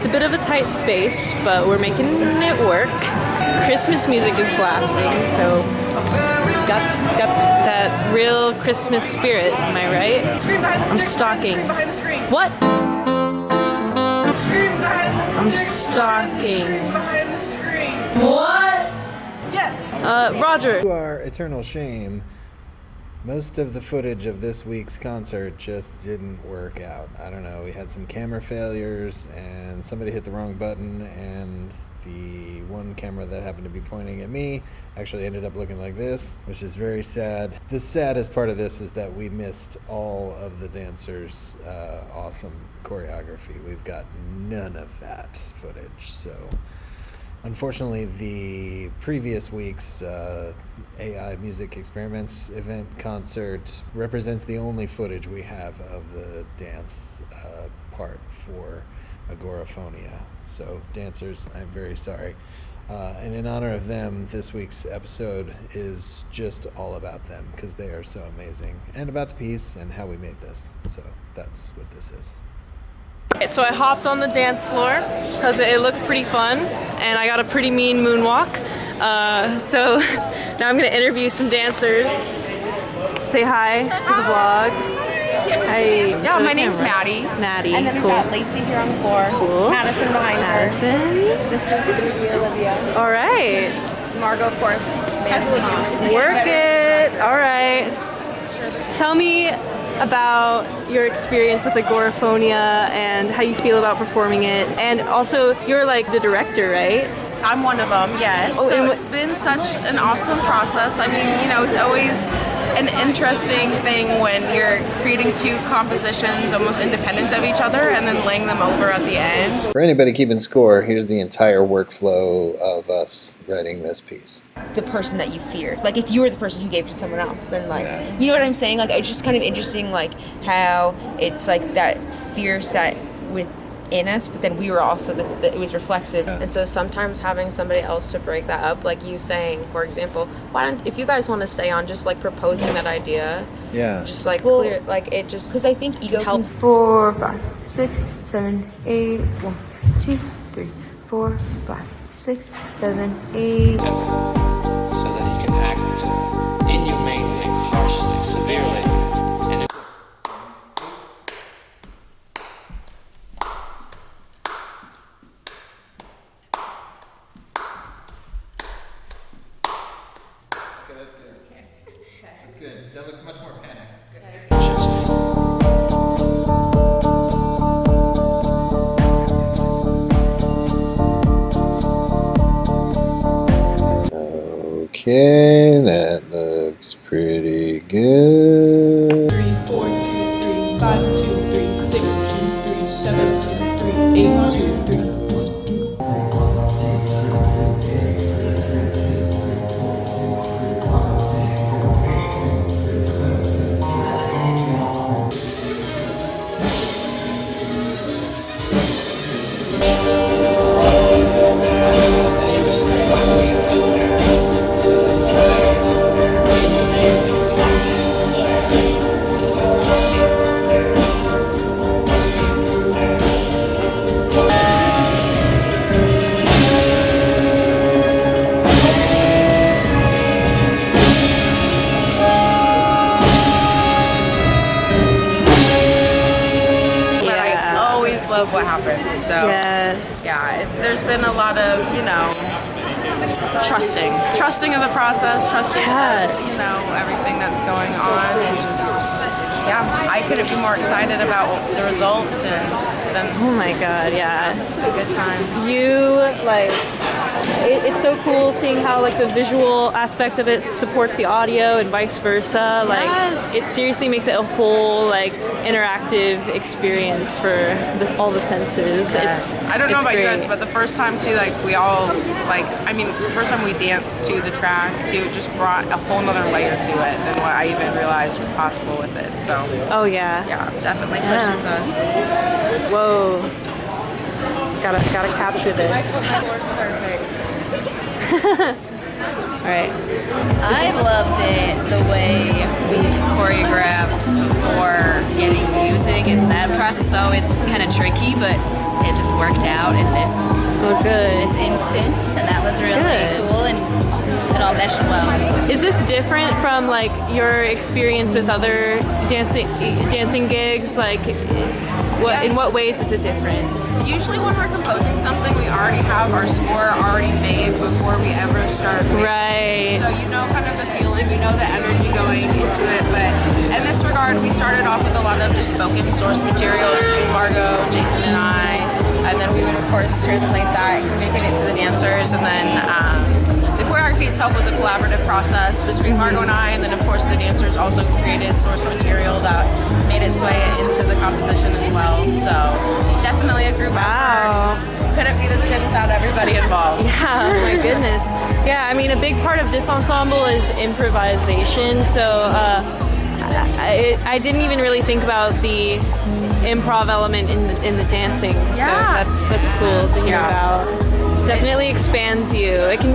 a bit of a tight space, but we're making it work. Christmas music is blasting, so got that real Christmas spirit, am I right? Screen behind the I'm stalking. Screen behind the screen. What? Screen behind the I'm projector. stalking. Screen behind the screen. What? Yes. Roger. To our eternal shame, most of the footage of this week's concert just didn't work out. I don't know, we had some camera failures and somebody hit the wrong button, and the one camera that happened to be pointing at me actually ended up looking like this, which is very sad. The saddest part of this is that we missed all of the dancers' awesome choreography. We've got none of that footage, so unfortunately, the previous week's AI Music Experiments event concert represents the only footage we have of the dance part for Agoraphonia. So, dancers, I'm very sorry. And in honor of them, this week's episode is just all about them because they are so amazing, and about the piece and how we made this. So, that's what this is. So I hopped on the dance floor because it looked pretty fun, and I got a pretty mean moonwalk. So now I'm going to interview some dancers. Say hi to the vlog. Hi. Yeah, my name's Maddie. Maddie. And then we've cool. got Lacey here on the floor. Cool. Madison behind Madison. her. This is going to be Olivia. All right. Margo, of course. Work it. All right. Tell me about your experience with Agoraphonia and how you feel about performing it. And also, you're like the director, right? I'm one of them, yes. Oh, so it's been such an awesome process. I mean, you know, it's always an interesting thing when you're creating two compositions almost independent of each other and then laying them over at the end. For anybody keeping score, here's the entire workflow of us writing this piece. The person that you feared. Like if you were the person who gave to someone else, then like, you know what I'm saying? Like it's just kind of interesting, like how it's like that fear set within us, but then we were also it was reflexive. And so sometimes having somebody else to break that up, like you saying, for example, why don't, if you guys want to stay on, just like proposing that idea. Yeah. Just like clear, like it just, Because I think ego helps. 4, 5, 6, 7, 8, 1, 2, 3, 4, 5, 6, 7, 8. So that you can act inhumanely, harshly, severely. And it That's good. That looked much more panicked. Okay, that looks pretty good. 3, 4, 2, 3, 5, 2, 3, 6, 2, 3, 7, 2, 3, 8, 2, 3. Love what happened. So Yes. yeah, there's been a lot of, you know, trusting of the process, trusting Yes. of, you know, everything that's going on, and just I couldn't be more excited about the result, and it's been Oh my God, yeah. it's been good times. You like it's so cool seeing how like the visual aspect of it supports the audio and vice versa. Like Yes. it seriously makes it a whole like interactive experience for all the senses. I don't know it's about you great. guys, but the first time too, like we all the first time we danced to the track too, it just brought a whole nother layer to it than what I even realized was possible with it. So Oh yeah. yeah, definitely pushes us. Whoa. Gotta capture this. Alright. I loved it the way we've choreographed before getting music, and that process is always kind of tricky, but it just worked out in this Oh, good. instance, and that was really Good. cool, and it all meshed well. Is this different from like your experience with other dancing gigs? Like, in what ways is it different? Usually when we're composing something, we already have our score already made before we ever start. Right. So you know kind of the feeling, you know the energy going into it. But in this regard, we started off with a lot of just spoken source material between Margo, Jason, and I. And then we would, of course, translate that, communicate it to the dancers. And then the choreography itself was a collaborative process between Margo and I. And then, of course, the dancers also created source material that made its way into the composition as well. So definitely a group effort. Couldn't be this good without everybody involved. Yeah, oh my goodness. Yeah, I mean, a big part of DISEnsemble is improvisation. So I didn't even really think about the improv element in the dancing. Yeah. So that's cool to hear about. Definitely expands you. It can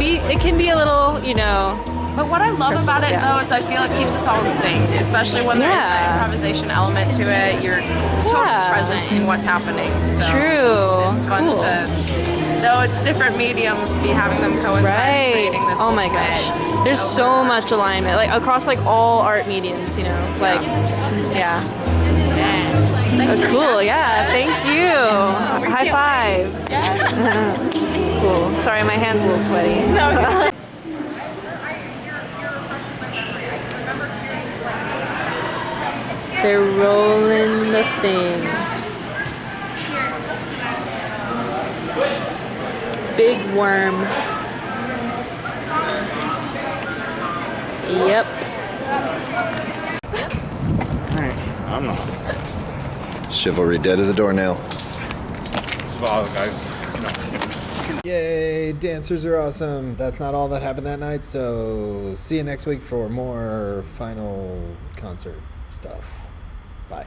be a little, you know. But what I love about it, though, is I feel it keeps us all in sync, especially when there is that improvisation element to it. You're totally present in what's happening. So True. it's fun to, though it's different mediums, be having them coincide creating this Oh my gosh. There's so much alignment, like across like all art mediums, you know. Like, yeah. Thanks for Cool, chatting. yeah. Thank you. High five. Cool. Sorry, my hand's a little sweaty. No, They're rolling the thing. Big worm. Yep. I'm not. Chivalry dead as a doornail. Swallow, guys. Yay, dancers are awesome. That's not all that happened that night, so see you next week for more final concert stuff. Bye.